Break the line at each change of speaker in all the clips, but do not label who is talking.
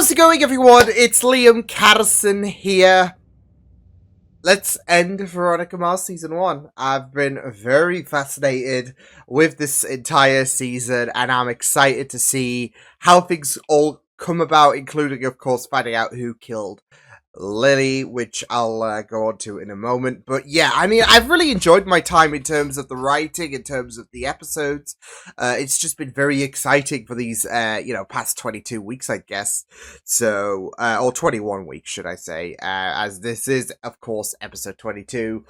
How's it going, everyone? It's Liam Catterson here. Let's end Veronica Mars Season 1. I've been very fascinated with this entire season, and I'm excited to see how things all come about, including, of course, finding out who killed Lily, which I'll go on to in a moment. But yeah, I mean, I've really enjoyed my time in terms of the writing, in terms of the episodes. It's just been very exciting for these, past 22 weeks, I guess. So, or 21 weeks, should I say, as this is, of course, episode 22.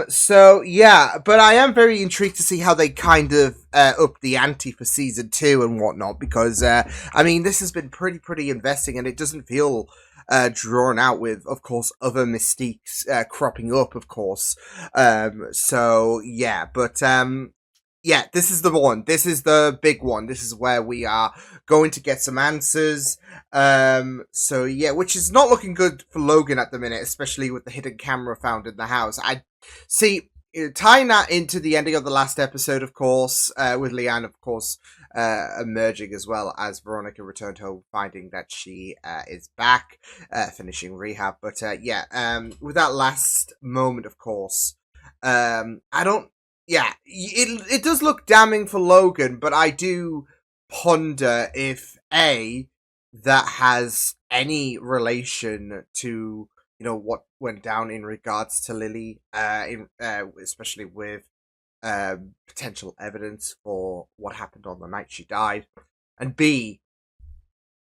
So yeah, but I am very intrigued to see how they kind of up the ante for season 2 and whatnot, because, I mean, this has been pretty investing, and it doesn't feel drawn out with, of course, other mystiques cropping up, of course. So yeah, but yeah, this is the one. This is the big one. This is where we are going to get some answers. So yeah, which is not looking good for Logan at the minute, especially with the hidden camera found in the house. I see. Tying that into the ending of the last episode, of course, with Leanne, of course, emerging as well as Veronica returned home, finding that she is back, finishing rehab. But yeah, with that last moment, of course, it does look damning for Logan, but I do ponder if that has any relation to what went down in regards to Lily, especially with potential evidence for what happened on the night she died. And B,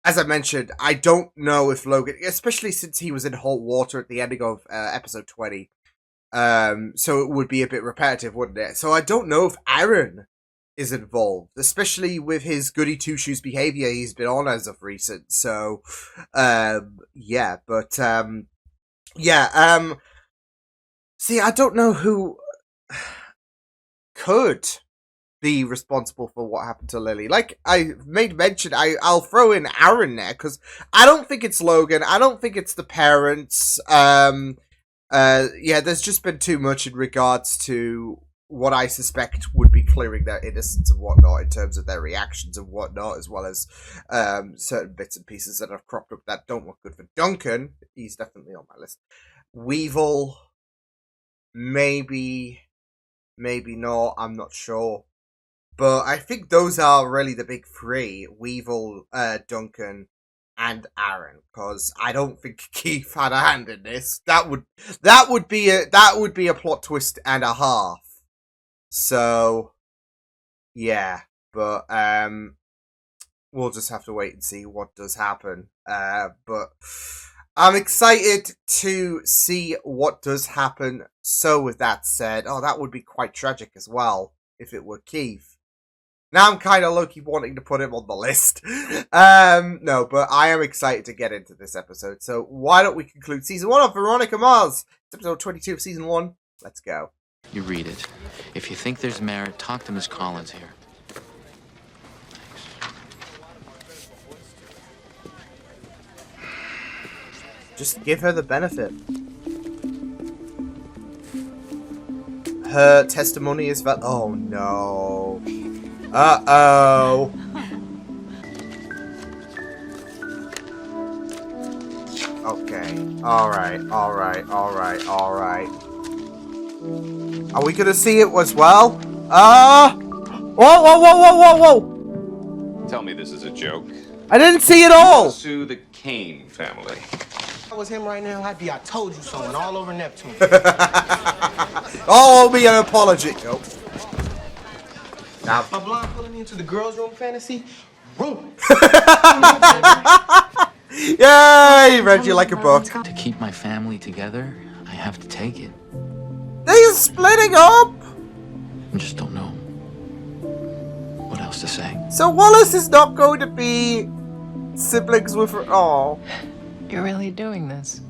as I mentioned, I don't know if Logan, especially since he was in hot water at the ending of episode 20, so it would be a bit repetitive, wouldn't it? So I don't know if Aaron is involved, especially with his goody two-shoes behavior he's been on as of recent. So, yeah, but... see, I don't know who could be responsible for what happened to Lily. Like I made mention, I'll throw in Aaron there, because I don't think it's Logan. I don't think it's the parents. Yeah, there's just been too much in regards to what I suspect would be clearing their innocence and whatnot in terms of their reactions and whatnot, as well as certain bits and pieces that have cropped up that don't look good for Duncan. He's definitely on my list. Weevil, maybe not, I'm not sure. But I think those are really the big three: Weevil, Duncan, and Aaron, because I don't think Keith had a hand in this. That would be a plot twist and a half. So, yeah, but we'll just have to wait and see what does happen. But I'm excited to see what does happen. So, with that said, that would be quite tragic as well if it were Keith. Now I'm kind of low-key wanting to put him on the list. No, but I am excited to get into this episode. So, why don't we conclude Season 1 of Veronica Mars? It's episode 22 of Season 1. Let's go.
You read it. If you think there's merit, talk to Miss Collins here.
Just give her the benefit. Her testimony is valid. Oh no. Uh-oh. Okay. Alright. Are we gonna see it as well? Whoa!
Tell me this is a joke.
I didn't see it all!
Sue the Kane family.
If I was him right now, I'd be I told you so and all over Neptune.
Oh, me an apology. Nope. Nah.
My blonde pulling me into the girls' room fantasy. Room.
Yay! Read you like a book.
To keep my family together, I have to take it.
They're splitting up!
I just don't know what else to say.
So Wallace is not going to be siblings with her. Oh.
You're really doing this?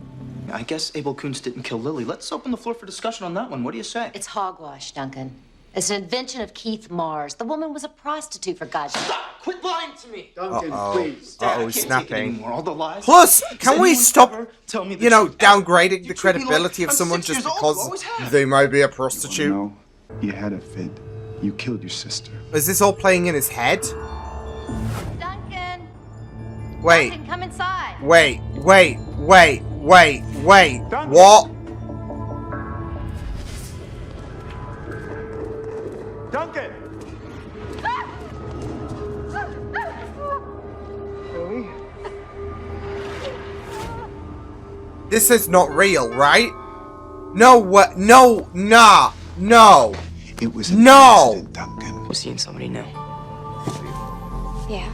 I guess Abel Kuntz didn't kill Lily. Let's open the floor for discussion on that one. What do you say?
It's hogwash, Duncan. It's an invention of Keith Mars. The woman was a prostitute, for God's sake.
Stop! Quit lying to me!
Duncan, please.
Uh-oh,
he's
snapping.
All the lies.
Plus, can we stop, downgrading the
treat me
credibility
like
of someone
I'm 6
just
years old,
because
always have.
they might be a prostitute?
No, you had a fit. You killed your sister.
Is this all playing in his head?
Duncan!
Wait.
Duncan, come inside.
Wait.
Duncan.
What?
Duncan!
This is not real, right? No, what? No, nah, no.
It was an
No.
accident, Duncan.
Was seeing somebody new.
Yeah.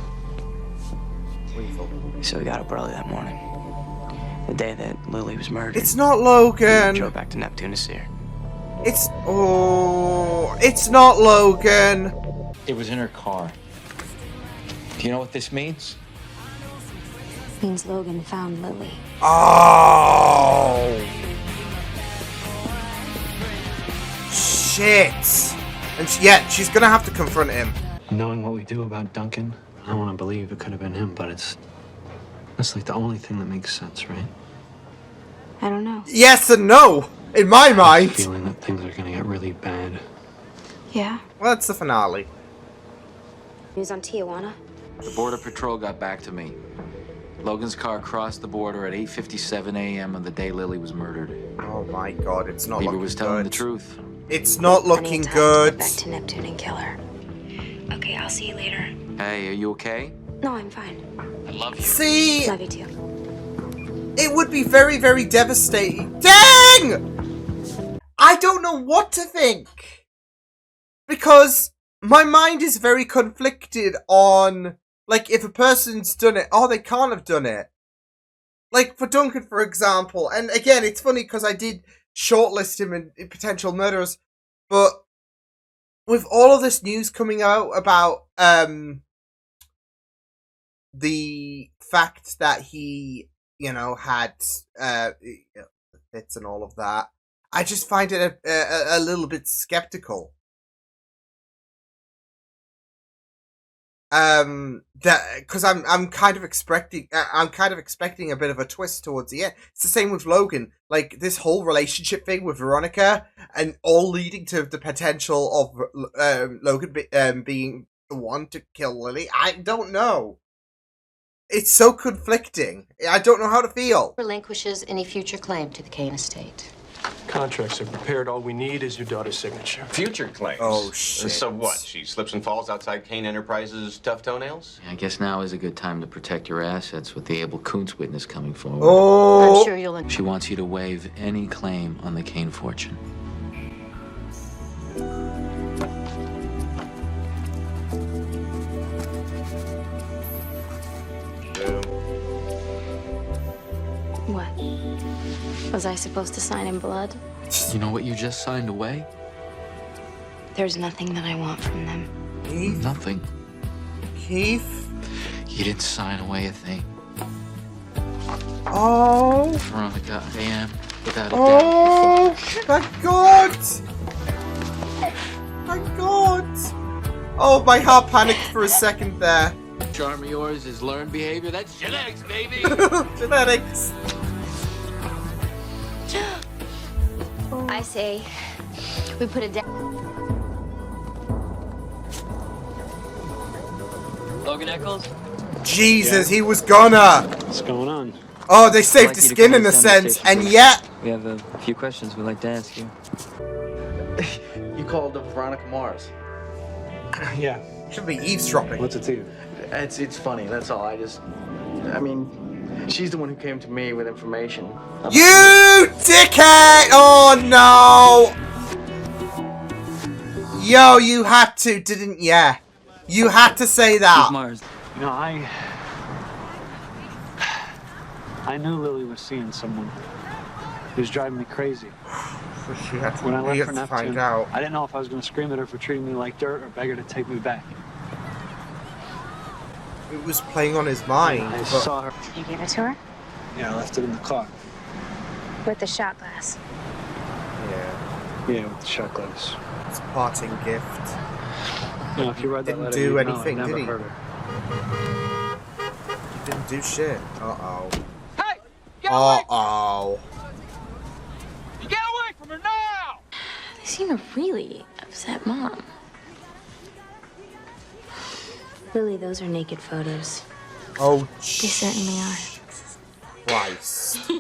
So we got up early that morning. The day that Lily was murdered.
It's not
We
Logan.
drove back to Neptune to see her.
It's not Logan.
It was in her car. Do you know what this means?
Means Logan found Lily.
Oh. Shit. And yeah, she's gonna have to confront him.
Knowing what we do about Duncan, I want to believe it could have been him, but that's like the only thing that makes sense, right?
I don't know.
Yes and no, in my mind.
Feeling that things are gonna get really bad.
Yeah.
Well, that's the finale.
News on Tijuana.
The Border Patrol got back to me. Logan's car crossed the border at 8:57 a.m. on the day Lily was murdered.
Oh my god, it's not
Beaver
looking
was telling
good.
the truth.
It's not
Plenty of
looking
time to
good.
get back to Neptune and kill her. Okay, I'll see you later.
Hey, are you okay?
No, I'm fine.
I love you.
See,
Love you too.
it would be very, very devastating. Dang! I don't know what to think. Because my mind is very conflicted on, like, if a person's done it, oh, they can't have done it. Like, for Duncan, for example, and again, it's funny because I did shortlist him in potential murderers, but with all of this news coming out about the fact that he, you know, had fits and all of that, I just find it a little bit skeptical. That because I'm kind of expecting a bit of a twist towards the end. It's the same with Logan, like this whole relationship thing with Veronica, and all leading to the potential of Logan being the one to kill Lily. I don't know. It's so conflicting. I don't know how to feel.
Relinquishes any future claim to the Kane estate.
Contracts are prepared. All we need is your daughter's signature.
Future claims.
Oh, shit.
So what? She slips and falls outside Kane Enterprises' tough toenails?
I guess now is a good time to protect your assets with the Abel Kuntz witness coming forward.
Oh,
I'm sure you'll.
She wants you to waive any claim on the Kane fortune.
What? Was I supposed to sign in blood?
You know what you just signed away?
There's nothing that I want from them.
Keith,
Nothing.
Keith.
You didn't sign away a thing.
Oh,
Veronica, I am, without a doubt.
oh, thank God. Thank God. Oh, my heart panicked for a second there.
Charm of yours is learned behavior. That's genetics, baby.
Genetics.
I say we put it down.
Logan Eccles?
Jesus, he was gonna.
What's going on?
Oh, they saved his skin in a sense, and yet.
We have a few questions we'd like to ask you.
You called up Veronica Mars.
Yeah.
Should be eavesdropping.
What's it to you?
It's funny, that's all. I mean, she's the one who came to me with information.
You dickhead! Oh no! Yo, you had to, didn't ya? You had to say that.
Mars.
You know, I knew Lily was seeing someone. It was driving me crazy. When I left for Neptune, I didn't know if I was going to scream at her for treating me like dirt or beg her to take me back.
It was playing on his mind.
I
But
saw her.
You gave it to her?
Yeah, I left it in the car.
With the shot glass.
yeah,
Yeah, with the shot glass.
it's a parting gift.
You know, if you read that
Didn't
letter,
do
you'd know I
anything,
never
did he?
hurt her.
He didn't do shit. Uh-oh.
Hey! Get
Uh-oh.
away from her now!
They seem to really upset Mom. Lily, those are naked photos.
Oh,
They certainly are.
Christ.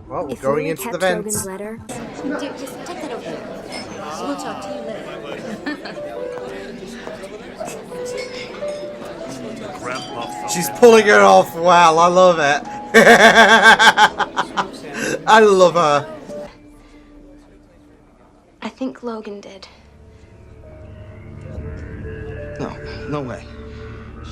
Well, we're
If
going
Lily
into the
kept
vents.
Logan's letter,
Dude, just take that over there. We'll talk to you later.
She's pulling it off well. I love it. I love her.
I think Logan did.
No way.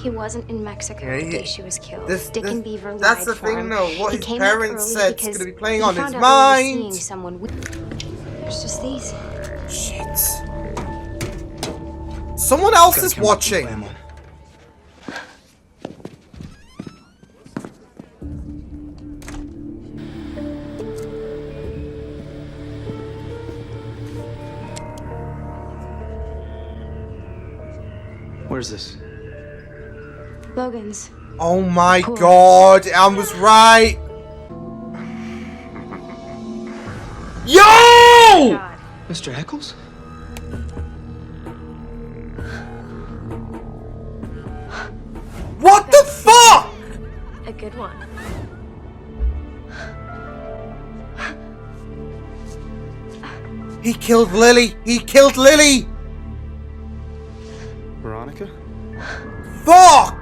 He wasn't in Mexico
Yeah,
the day she was killed.
This-
Dick
this-
and Beaver lied
that's the
for
thing,
him.
though. What
He
his
came back
parents
early
said's
because
gonna be playing
he
on his
found out Lily was
mind.
seeing someone with... There's just these.
Shit. Someone else is watching.
Where's this?
Logan's.
Oh my god, I was right. Yo!
Mr. Eccles?
What the fuck?
A good one.
He killed Lily. He killed Lily.
Veronica?
Fuck!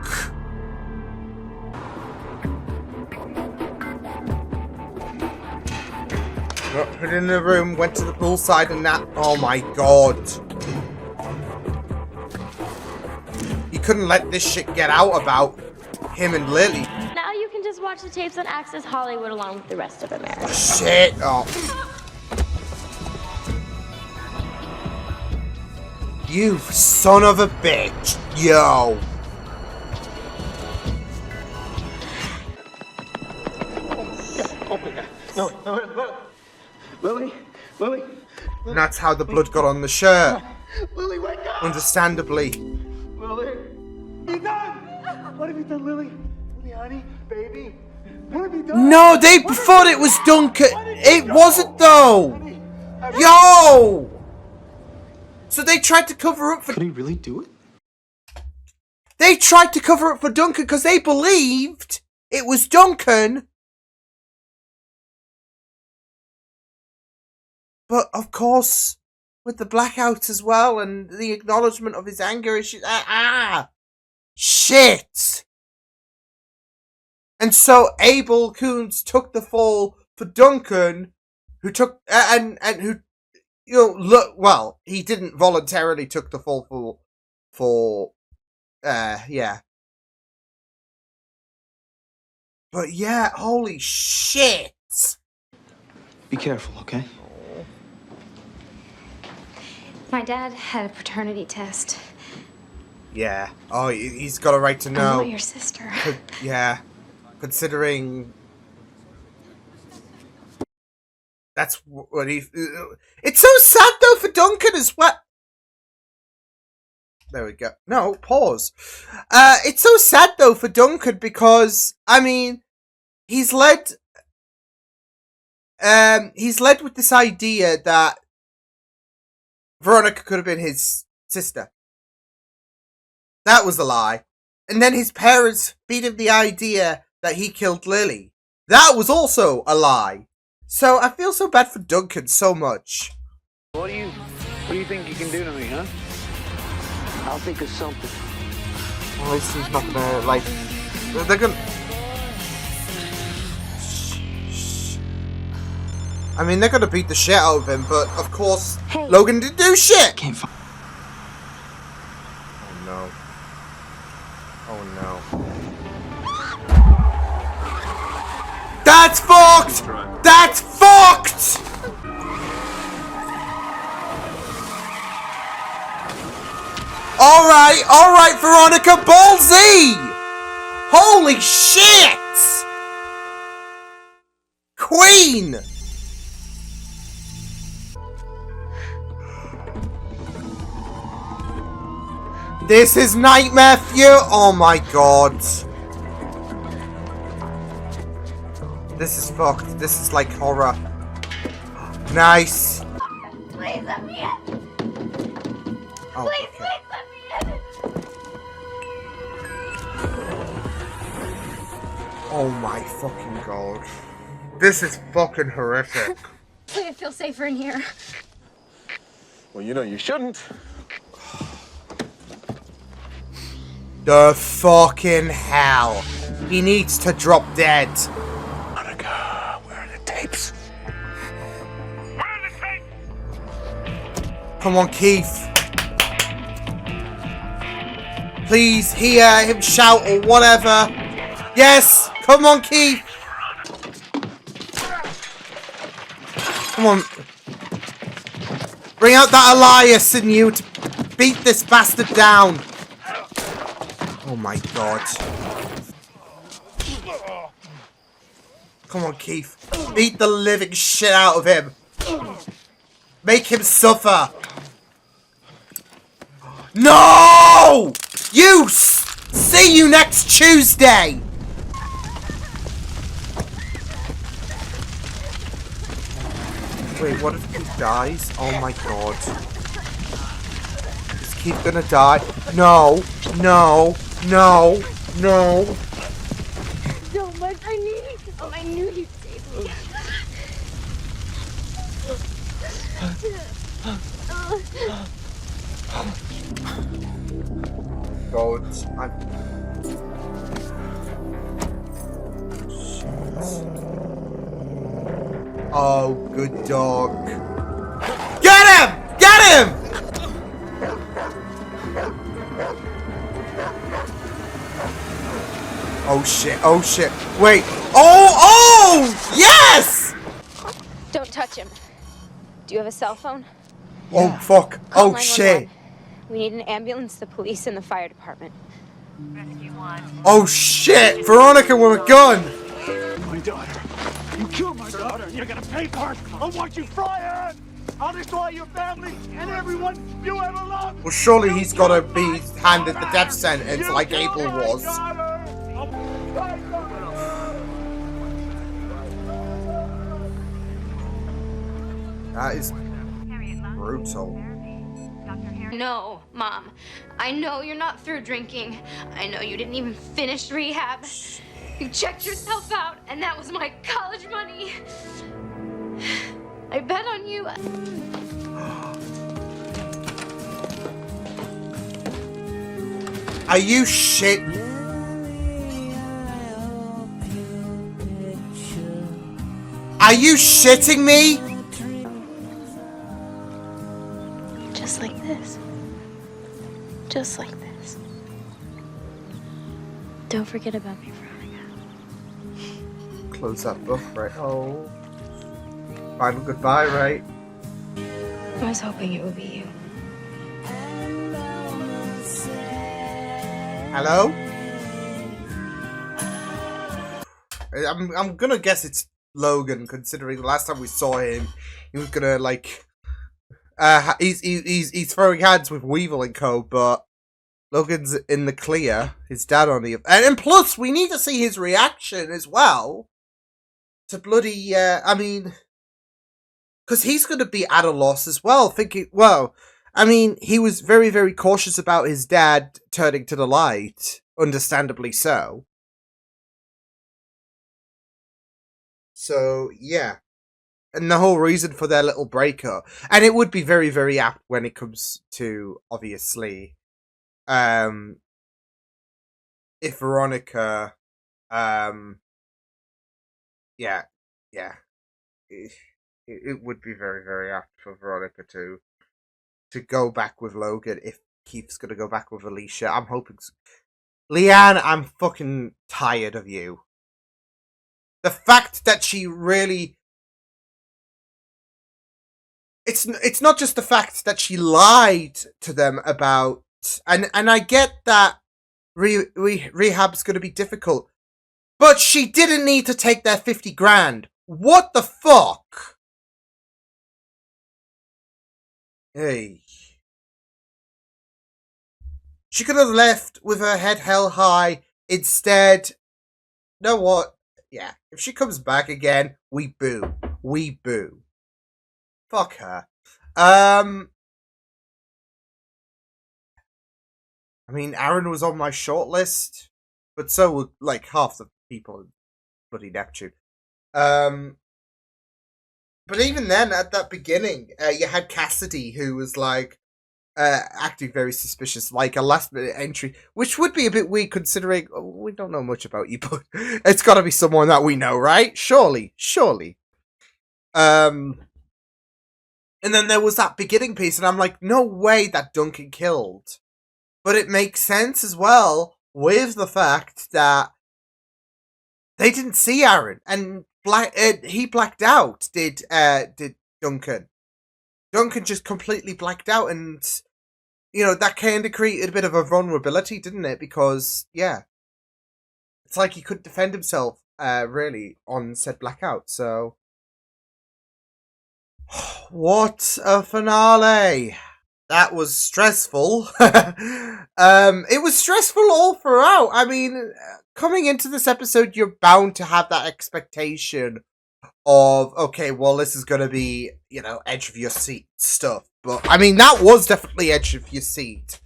Put it in the room, went to the poolside and that. Oh my god. He couldn't let this shit get out about him and Lily.
Now you can just watch the tapes on Access Hollywood along with the rest of America.
Shit. Oh. You son of a bitch. Yo.
Lily? Lily?
And that's how the blood got on the shirt.
Lily, wake up!
Understandably.
Lily? What have you done? What have you done, Lily? Lily, honey, baby? What have you done?
No, they thought it was Duncan. It wasn't though. Yo! So they tried to cover up for...
Could he really do it?
They tried to cover up for Duncan because they believed it was Duncan. But, of course, with the blackout as well and the acknowledgement of his anger issues... Shit! And so Abel Coons took the fall for Duncan, who took... and who... You know, look, well, he didn't voluntarily took the fall for, yeah. But yeah, holy shit!
Be careful, okay?
My dad had a paternity test.
Yeah. Oh, he's got a right to
I'm
know.
not your sister.
Yeah. Considering... That's what he... It's so sad, though, for Duncan as well. There we go. No, pause. It's so sad, though, for Duncan because, I mean, he's led with this idea that Veronica could have been his sister. That was a lie. And then his parents feed him the idea that he killed Lily. That was also a lie. So I feel so bad for Duncan so much.
What do you think you can do to me, huh?
I'll think of something.
Well, at least he's not gonna, like... They're gonna... I mean, they're gonna beat the shit out of him, but of course,
Hey.
Logan didn't do shit!
Can't find...
Oh no. Oh no. That's fucked! That's fucked! Alright, Veronica, ballsy! Holy shit! Queen! This is nightmare fuel! Oh my god. This is fucked. This is like horror. Nice.
Please let me in.
Oh,
Please,
okay.
please let me in.
Oh my fucking god. This is fucking horrific.
I feel safer in here.
Well, you know you shouldn't.
The fucking hell. He needs to drop dead.
Veronica, where are the tapes?
Where are the tapes?
Come on, Keith. Please hear him shout or whatever. Yes! Come on, Keith! Come on. Bring out that Elias in you to beat this bastard down. Oh my god. Come on, Keith. Beat the living shit out of him. Make him suffer. No! You! See you next Tuesday! Wait, what if Keith dies? Oh my god. Is Keith gonna die? No, no, no, no.
So much. I knew you'd save me.
God, oh, good dog. Get him! Get him! Oh shit, oh shit. Wait. Oh, yes!
Don't touch him. Do you have a cell phone?
Oh, fuck.
Call
Oh, shit.
911. We need an ambulance, the police, and the fire department.
Oh, shit. Veronica with a gun.
My daughter. You killed my daughter, and you're gonna pay for it. I'll watch you fry her. I'll destroy your family and everyone you ever loved.
Well, surely he's gotta be handed the death sentence like Abel was. That is brutal.
No, Mom. I know you're not through drinking. I know you didn't even finish rehab. You checked yourself out, and that was my college money. I bet on you.
Are you shit? Are you shitting me?
Just like this. Just like this. Don't forget about me, Veronica.
Close that book, right? Oh. Final goodbye, right?
I was hoping it would be you.
Hello? I'm gonna guess it's Logan, considering the last time we saw him, he was gonna like he's throwing hands with Weevil and co, but Logan's in the clear. His dad on the and plus we need to see his reaction as well to bloody I mean, because he's gonna be at a loss as well, thinking, well, I mean, he was very, very cautious about his dad turning to the light, understandably so. So, yeah. And the whole reason for their little breakup. And it would be very, very apt when it comes to, obviously, if Veronica, yeah. It would be very, very apt for Veronica to go back with Logan if Keith's gonna go back with Alicia. I'm hoping Leanne, I'm fucking tired of you. The fact that she really... It's not just the fact that she lied to them about... And I get that rehab's gonna be difficult. But she didn't need to take their 50 grand. What the fuck? Hey. She could have left with her head held high. Instead, you know what? Yeah, if she comes back again, we boo. We boo. Fuck her. I mean, Aaron was on my shortlist, but so were like half the people bloody Neptune. But even then, at that beginning, you had Cassidy, who was like acting very suspicious, like a last minute entry, which would be a bit weird considering we don't know much about you, but it's got to be someone that we know, right? Surely. And then there was that beginning piece, and I'm like, no way that Duncan killed. But it makes sense as well with the fact that they didn't see Aaron, and he blacked out. Did Duncan? Duncan just completely blacked out, and that kind of created a bit of a vulnerability, didn't it? Because it's like he couldn't defend himself really on said blackout. So what a finale! That was stressful. It was stressful all throughout. I mean, coming into this episode, you're bound to have that expectation of, okay, well, this is going to be, edge of your seat stuff. But, I mean, that was definitely edge of your seat.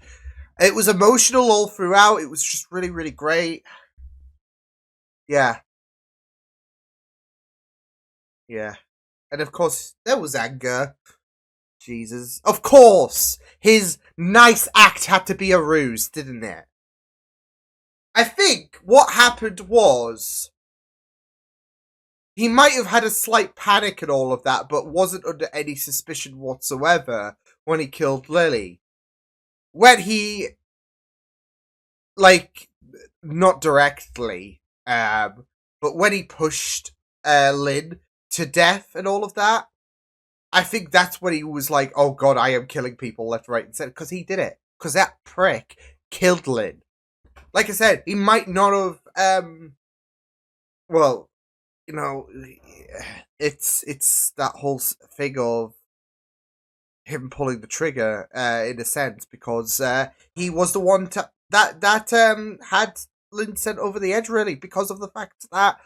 It was emotional all throughout. It was just really, really great. Yeah. And, of course, there was anger. Jesus. Of course! His nice act had to be a ruse, didn't it? I think what happened was he might have had a slight panic and all of that, but wasn't under any suspicion whatsoever when he killed Lily. When he, not directly, but when he pushed Lynn to death and all of that, I think that's when he was like, oh god, I am killing people left, right, and center. Because he did it. Because that prick killed Lynn. Like I said, he might not have, it's that whole thing of him pulling the trigger, in a sense, because he was the one that had Lynn sent over the edge, really, because of the fact that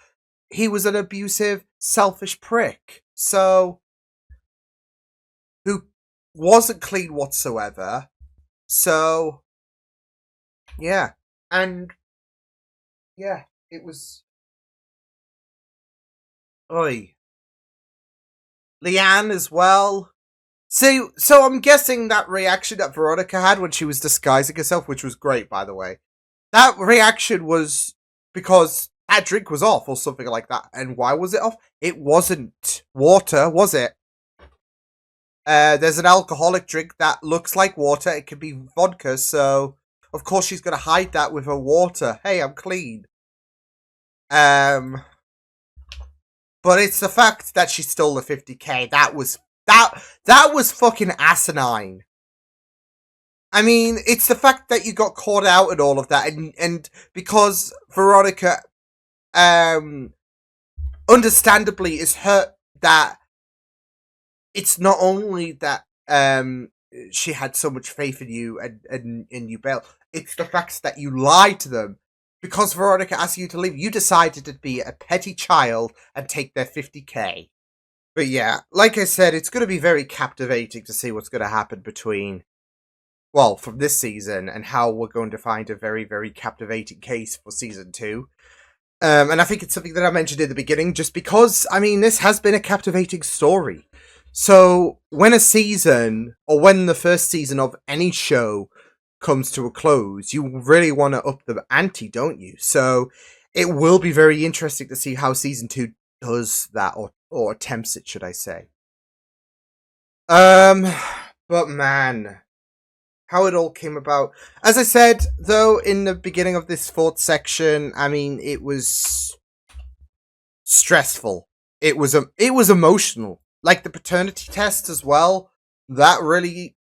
he was an abusive, selfish prick. So, who wasn't clean whatsoever. So, yeah. And, yeah, it was... Oi. Leanne as well. So I'm guessing that reaction that Veronica had when she was disguising herself, which was great, by the way, that reaction was because that drink was off or something like that. And why was it off? It wasn't water, was it? There's an alcoholic drink that looks like water. It could be vodka, so of course she's going to hide that with her water. Hey, I'm clean. But it's the fact that she stole the 50k. That was fucking asinine. I mean, it's the fact that you got caught out and all of that, and because Veronica, understandably is hurt that it's not only that she had so much faith in you and you bailed. It's the fact that you lied to them. Because Veronica asked you to leave, you decided to be a petty child and take their 50k. But yeah, like I said, it's going to be very captivating to see what's going to happen from this season, and how we're going to find a very, very captivating case for season 2. And I think it's something that I mentioned in the beginning, just because, I mean, this has been a captivating story. So, when a season, or when the first season of any show comes to a close, you really want to up the ante, don't you? So, it will be very interesting to see how season 2 does that, or attempts it, should I say. But man, how it all came about. As I said, though, in the beginning of this 4th section, I mean, it was stressful. It was emotional. Like the paternity test as well. That really,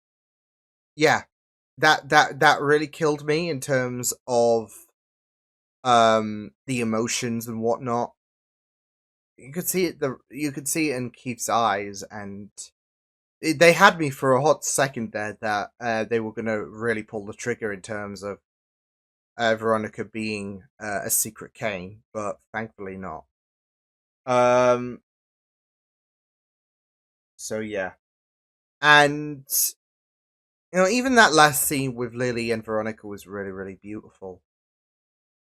that really killed me in terms of the emotions and whatnot. You could see it. You could see it in Keith's eyes, and they had me for a hot second there that they were gonna really pull the trigger in terms of Veronica being a secret Kane, but thankfully not. So yeah, and even that last scene with Lily and Veronica was really, really beautiful.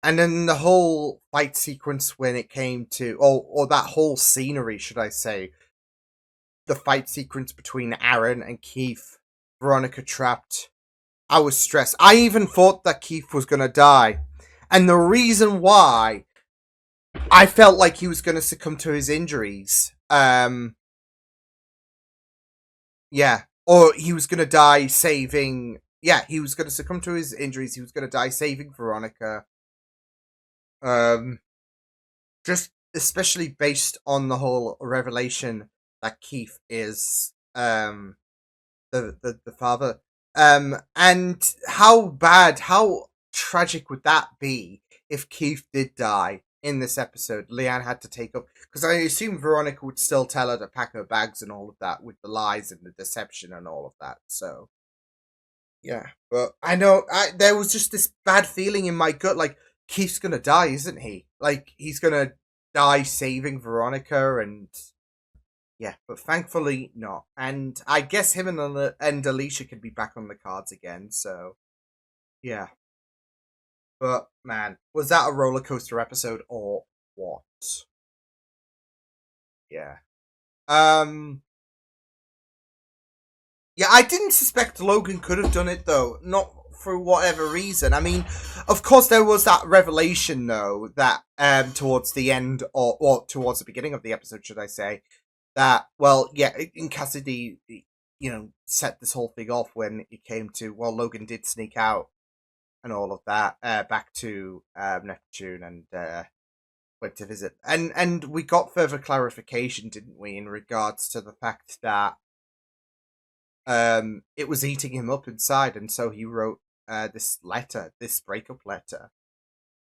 And then the whole fight sequence when it came to, or that whole scenery, should I say, the fight sequence between Aaron and Keith, Veronica trapped. I was stressed. I even thought that Keith was gonna die. And the reason why I felt like he was gonna succumb to his injuries. Yeah. Or he was gonna die saving, yeah, he was gonna succumb to his injuries, he was gonna die saving Veronica. Just especially based on the whole revelation that Keith is the father. And how tragic would that be if Keith did die in this episode? Leanne had to take up, because I assume Veronica would still tell her to pack her bags and all of that with the lies and the deception and all of that. So yeah, but I know there was just this bad feeling in my gut, like Keith's gonna die, isn't he? Like he's gonna die saving Veronica, and yeah, but thankfully not. And I guess him and Alicia could be back on the cards again. So yeah, but man, was that a roller coaster episode or what? Yeah. Yeah, I didn't suspect Logan could have done it though. Not for whatever reason. I mean, of course there was that revelation though that towards the end, or towards the beginning of the episode, should I say, that, well, yeah, in Cassidy, set this whole thing off when it came to, well, Logan did sneak out and all of that, back to Neptune, and went to visit. And we got further clarification, didn't we, in regards to the fact that it was eating him up inside, and so he wrote this letter, this breakup letter.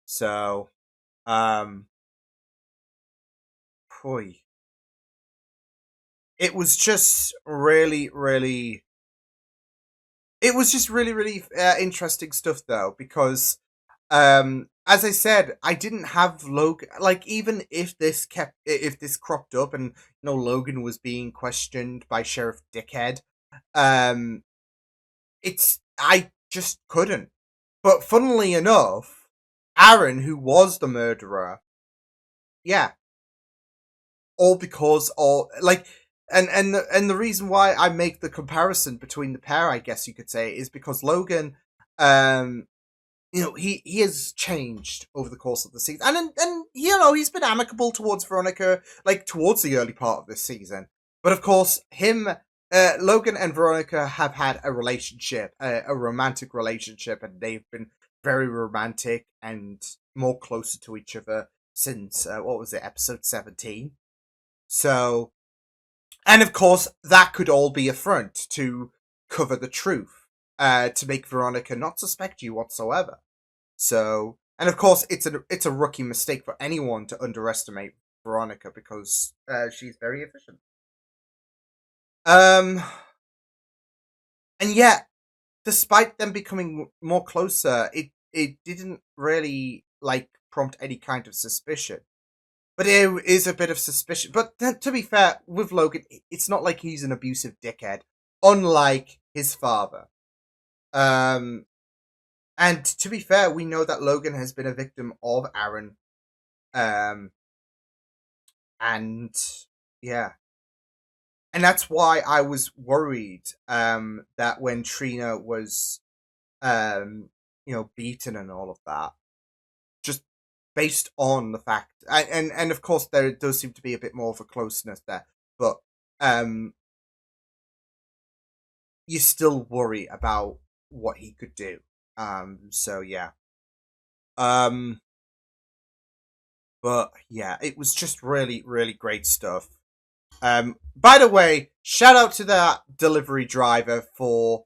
So, boy. It was just really, really. It was just really, really interesting stuff, though, because, as I said, I didn't have Logan. Like, even if this cropped up, and Logan was being questioned by Sheriff Dickhead, I just couldn't. But funnily enough, Aaron, who was the murderer, yeah, all because and the reason why I make the comparison between the pair, I guess you could say, is because Logan, he has changed over the course of the season, and he's been amicable towards Veronica, like towards the early part of this season. But of course, Logan and Veronica have had a relationship, a romantic relationship, and they've been very romantic and more closer to each other since what was it, episode 17. So, and of course, that could all be a front to cover the truth, to make Veronica not suspect you whatsoever. So, and of course, it's a rookie mistake for anyone to underestimate Veronica, because she's very efficient. And yet, despite them becoming more closer, it didn't really prompt any kind of suspicion. But there is a bit of suspicion. But to be fair, with Logan, it's not like he's an abusive dickhead, unlike his father. And to be fair, we know that Logan has been a victim of Aaron. And yeah. And that's why I was worried that when Trina was beaten and all of that, just based on the fact, and of course there does seem to be a bit more of a closeness there, but you still worry about what he could do. So yeah. But yeah, it was just really, really great stuff. By the way, shout out to that delivery driver for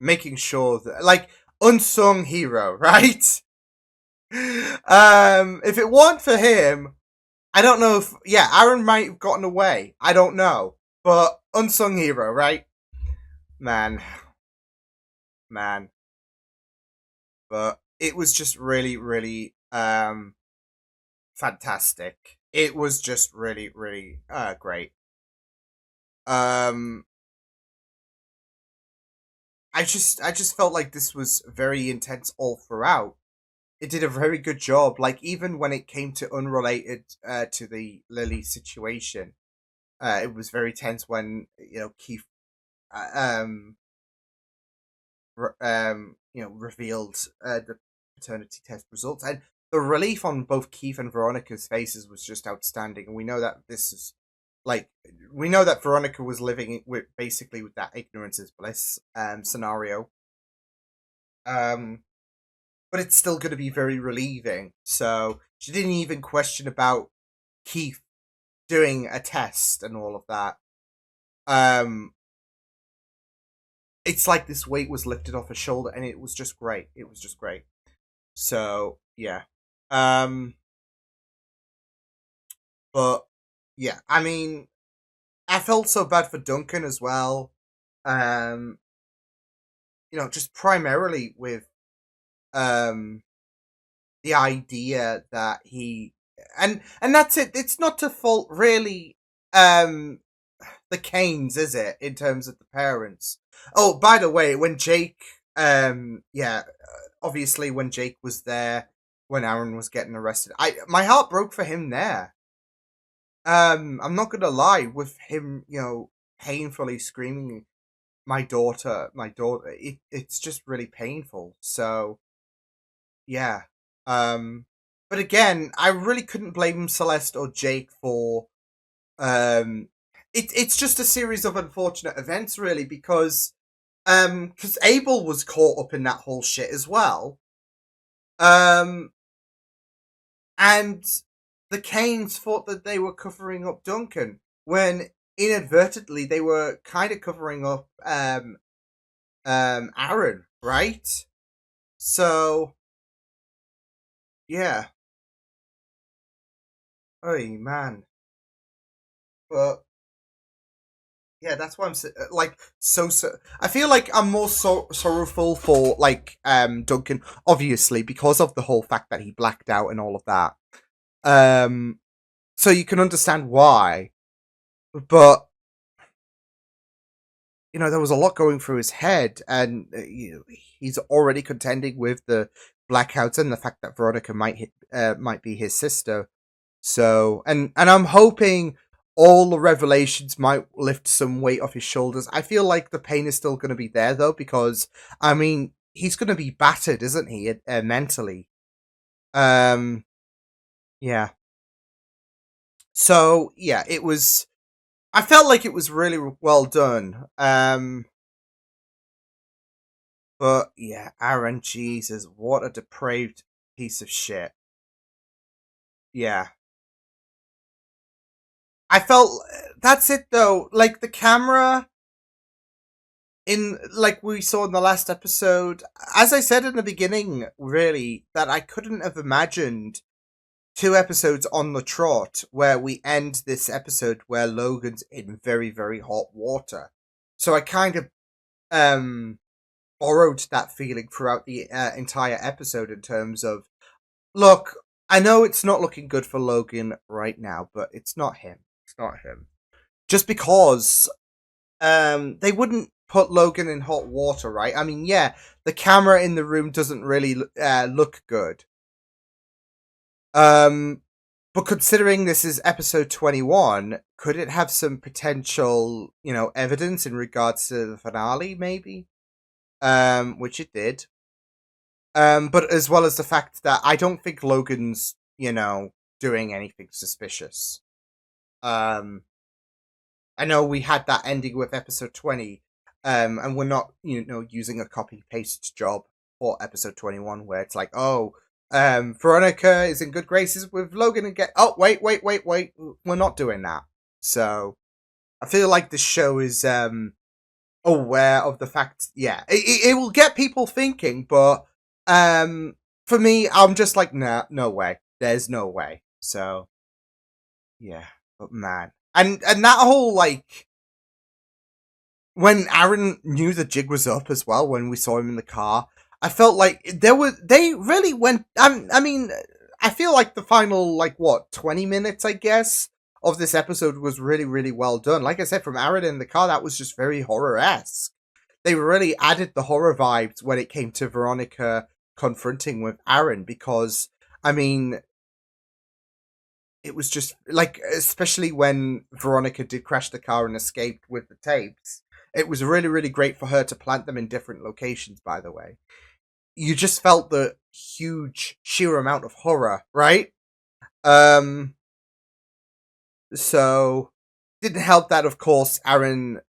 making sure that, unsung hero, right? If it weren't for him, I don't know if, Aaron might have gotten away. I don't know. But unsung hero, right? Man. But it was just really, really fantastic. It was just really, really great. I just felt like this was very intense all throughout. It did a very good job. Like even when it came to unrelated to the Lily situation, it was very tense when Keith uh, um revealed the paternity test results, and the relief on both Keith and Veronica's faces was just outstanding. And we know that this is like we know that Veronica was living with basically with that ignorance is bliss scenario. Um, but it's still going to be very relieving. So she didn't even question about Keith doing a test and all of that. Um, it's like this weight was lifted off her shoulder, and it was just great. It was just great. So yeah, but yeah, I mean, I felt so bad for Duncan as well. Um, just primarily with um the idea that he and that's it. It's not to fault really the Canes, is it, in terms of the parents? Oh, by the way, when Jake obviously when Jake was there when Aaron was getting arrested, my heart broke for him there. I'm not gonna lie, with him, painfully screaming my daughter, it's just really painful. So yeah. But again, I really couldn't blame Celeste or Jake for it's just a series of unfortunate events, really, because Abel was caught up in that whole shit as well. Um and the Canes thought that they were covering up Duncan when inadvertently they were kind of covering up Aaron, right? So yeah. Oh man. But yeah, that's why I'm like so. I feel like I'm more sorrowful for like Duncan, obviously because of the whole fact that he blacked out and all of that. So you can understand why, but there was a lot going through his head, and he's already contending with the blackouts and the fact that Veronica might be his sister. So and I'm hoping all the revelations might lift some weight off his shoulders. I feel like the pain is still going to be there though, because I mean he's going to be battered, isn't he, mentally? Yeah. So yeah, it was. I felt like it was really well done. But yeah, Aaron, Jesus, what a depraved piece of shit. Yeah. I felt that's it though. Like the camera in like we saw in the last episode, as I said in the beginning, really, that I couldn't have imagined 2 episodes on the trot where we end this episode where Logan's in very, very hot water. So I kind of borrowed that feeling throughout the entire episode in terms of, look, I know it's not looking good for Logan right now, but it's not him. It's not him. Just because they wouldn't put Logan in hot water, right? I mean, yeah, the camera in the room doesn't really look good. But considering this is episode 21, could it have some potential, evidence in regards to the finale, maybe? Which it did. But as well as the fact that I don't think Logan's, doing anything suspicious. I know we had that ending with episode 20, and we're not, using a copy paste job for episode 21 where it's like, oh, Veronica is in good graces with Logan and oh, wait, we're not doing that. So I feel like the show is aware of the fact, yeah, it will get people thinking, but for me, I'm just like, nah, no way. There's no way. So yeah, but man. And that whole, like, when Aaron knew the jig was up as well, when we saw him in the car, I felt like they really went, I mean, I feel like the final, 20 minutes, I guess, of this episode was really, really well done. Like I said, from Aaron in the car, that was just very horror-esque. they really added the horror vibes when it came to Veronica confronting with Aaron, because, I mean, it was just, like, especially when Veronica did crash the car and escaped with the tapes, it was really, really great for her to plant them in different locations, by the way. You just felt the huge, sheer amount of horror, right? So, didn't help that, of course, Aaron,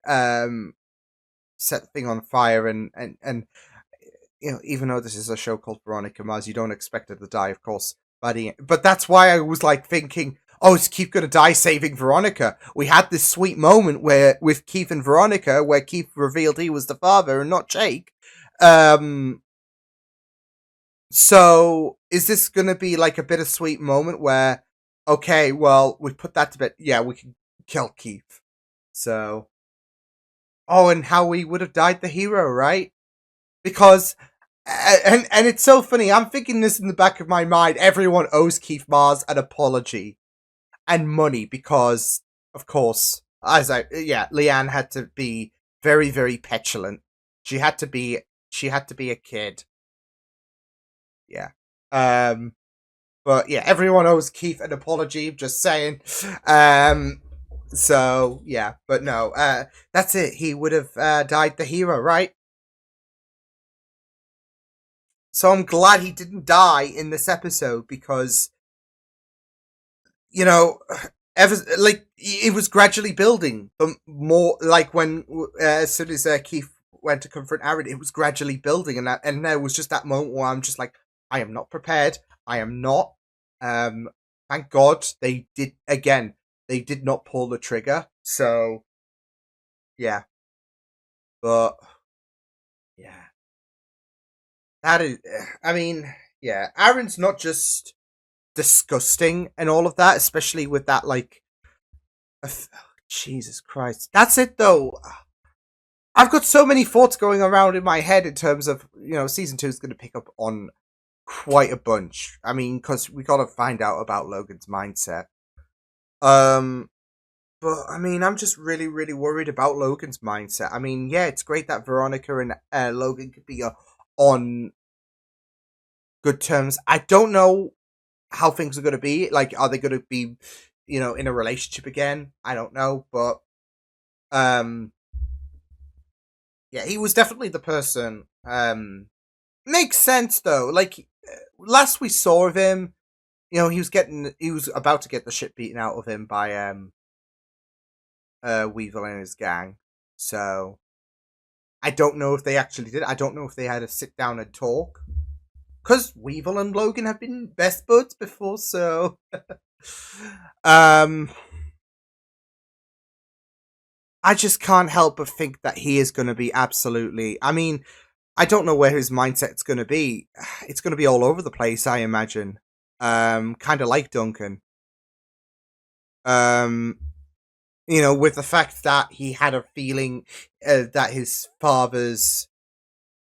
set the thing on fire, and you know, even though this is a show called Veronica Mars, you don't expect her to die, of course, but that's why I was, like, thinking, oh, is Keith gonna die saving Veronica? We had this sweet moment where, with Keith and Veronica, where Keith revealed he was the father and not Jake. So, is this gonna be, like, a bittersweet moment where, okay, well, we put that to bed, yeah, we can kill Keith. So, oh, and how we would have died the hero, right? Because, and it's so funny, I'm thinking this in the back of my mind, everyone owes Keith Mars an apology and money, because, of course, Leanne had to be very, very petulant. She had to be a kid. Yeah. But yeah, everyone owes Keith an apology, just saying. So, yeah, but no, that's it. He would have died the hero, right? So I'm glad he didn't die in this episode, because, you know, it was gradually building. But more, like, when, as soon as Keith went to confront Aaron, it was gradually building, and there was just that moment where I'm just like, I am not prepared. I am not. Thank God they did not pull the trigger. So, yeah. But, yeah. That is, I mean, yeah. Aaron's not just disgusting and all of that, especially with that, like, Jesus Christ. That's it, though. I've got so many thoughts going around in my head in terms of, you know, season 2 is going to pick up on quite a bunch. I mean, because we got to find out about Logan's mindset. But, I mean, I'm just really, really worried about Logan's mindset. I mean, yeah, it's great that Veronica and Logan could be on good terms. I don't know how things are going to be. Like, are they going to be, you know, in a relationship again? I don't know, but, yeah, he was definitely the person. Makes sense, though. Like, last we saw of him, you know, he was about to get the shit beaten out of him by, Weevil and his gang. So, I don't know if they actually did. I don't know if they had to sit down and talk. Because Weevil and Logan have been best buds before, so... I just can't help but think that he is going to be absolutely... I mean, I don't know where his mindset's going to be. It's going to be all over the place, I imagine. Kind of like Duncan. You know, with the fact that he had a feeling that his father's,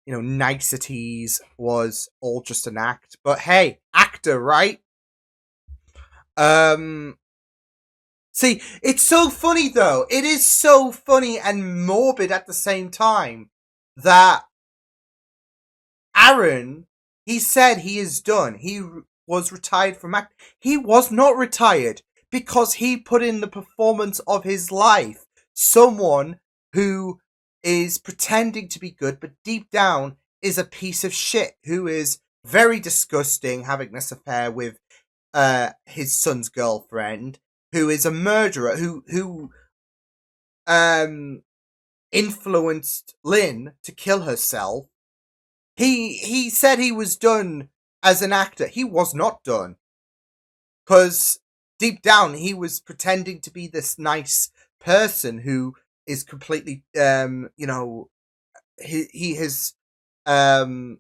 you know, niceties was all just an act. But hey, actor, right? See, it's so funny, though. It is so funny and morbid at the same time that Aaron, he said he is done. He was retired from acting. He was not retired because he put in the performance of his life. Someone who is pretending to be good, but deep down is a piece of shit, who is very disgusting, having this affair with his son's girlfriend, who is a murderer, who influenced Lynn to kill herself. He said he was done as an actor. He was not done. Because deep down, he was pretending to be this nice person who is completely, you know, he has done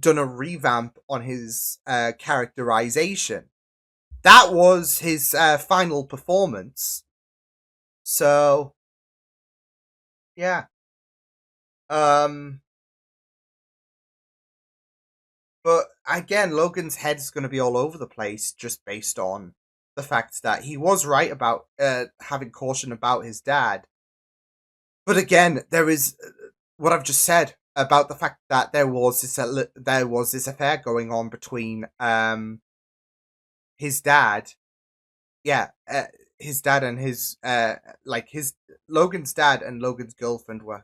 a revamp on his characterization. That was his final performance. So, yeah. But again, Logan's head is going to be all over the place just based on the fact that he was right about having caution about his dad. But again, there is what I've just said about the fact that there was this affair going on between his dad, his dad and his Logan's dad and Logan's girlfriend were,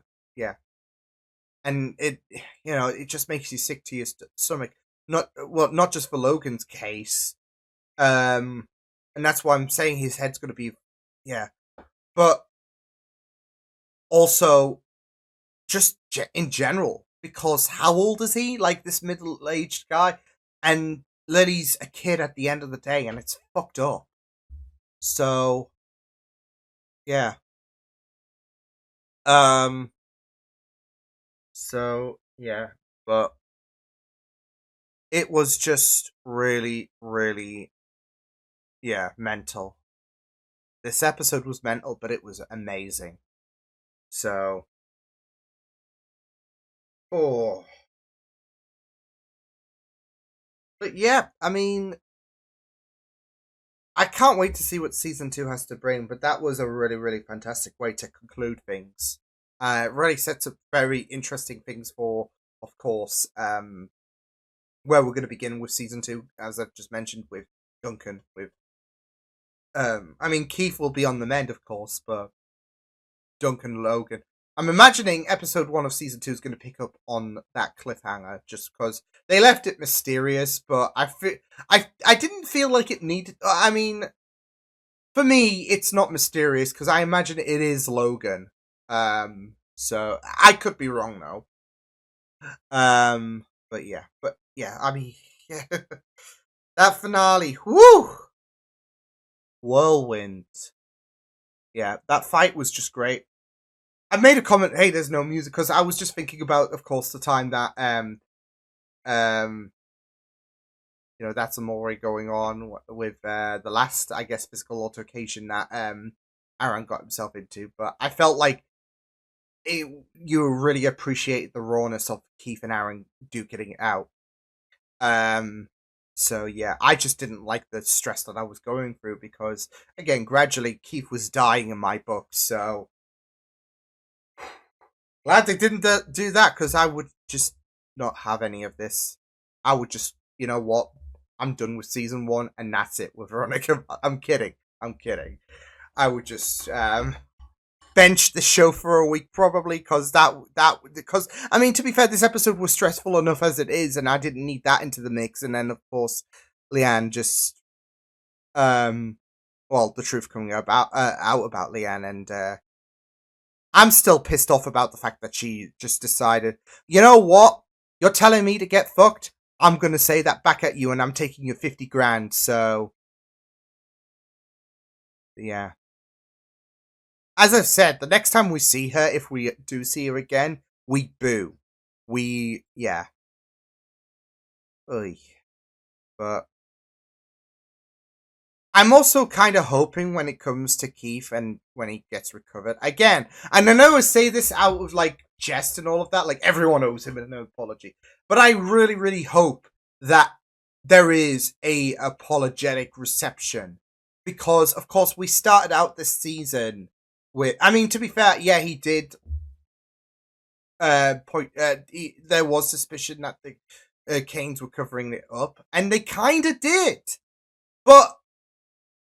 and it just makes you sick to your stomach. Not just for Logan's case, and that's why I'm saying his head's gonna be, but also just in general, because how old is he? Like, this middle-aged guy, and Lily's a kid at the end of the day, and it's fucked up. So, yeah. But it was just really, really, mental. This episode was mental, but it was amazing. So, but yeah, I mean, I can't wait to see what season 2 has to bring, but that was a really, really fantastic way to conclude things. It really sets up very interesting things for, of course, where we're going to begin with season 2, as I've just mentioned, with Duncan. Keith will be on the mend, of course, but Duncan, Logan. I'm imagining episode 1 of season 2 is going to pick up on that cliffhanger, just because they left it mysterious, but I didn't feel like it needed. I mean, for me, it's not mysterious because I imagine it is Logan. So I could be wrong though. But yeah, I mean, that finale, woo, whirlwind. Yeah, that fight was just great. I made a comment, hey, there's no music, because I was just thinking about, of course, the time that that's Amore going on with the last, I guess, physical altercation that Aaron got himself into. But I felt like you really appreciate the rawness of Keith and Aaron duking it out. So yeah, I just didn't like the stress that I was going through because, again, gradually Keith was dying in my book. So glad they didn't do that, because I would just not have any of this. I would just, you know what? I'm done with season 1, and that's it with Veronica. I'm kidding. I would just bench the show for a week probably, because I mean, to be fair, this episode was stressful enough as it is, and I didn't need that into the mix. And then, of course, Leanne just the truth coming out about Leanne, and I'm still pissed off about the fact that she just decided, you know what? You're telling me to get fucked? I'm going to say that back at you, and I'm taking your 50 grand, so yeah. As I've said, the next time we see her, if we do see her again, we boo. Yeah. Oy. But I'm also kind of hoping when it comes to Keith and when he gets recovered, again, and I know I say this out of, like, jest and all of that, like, everyone owes him an apology, but I really, really hope that there is a apologetic reception, because, of course, we started out this season with, I mean, to be fair, yeah, he did there was suspicion that the Canes were covering it up, and they kind of did, but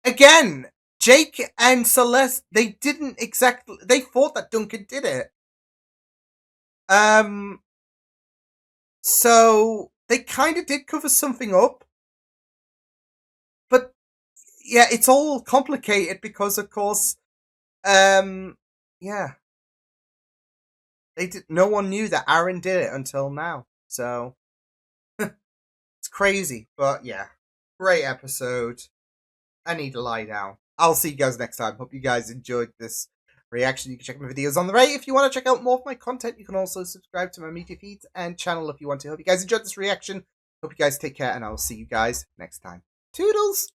again, Jake and Celeste, they didn't exactly, they thought that Duncan did it. So they kind of did cover something up. But yeah, it's all complicated because, of course, yeah. No one knew that Aaron did it until now. So it's crazy, but yeah. Great episode. I need to lie down. I'll see you guys next time. Hope you guys enjoyed this reaction. You can check my videos on the right. If you want to check out more of my content, you can also subscribe to my media feeds and channel if you want to. Hope you guys enjoyed this reaction. Hope you guys take care, and I will see you guys next time. Toodles!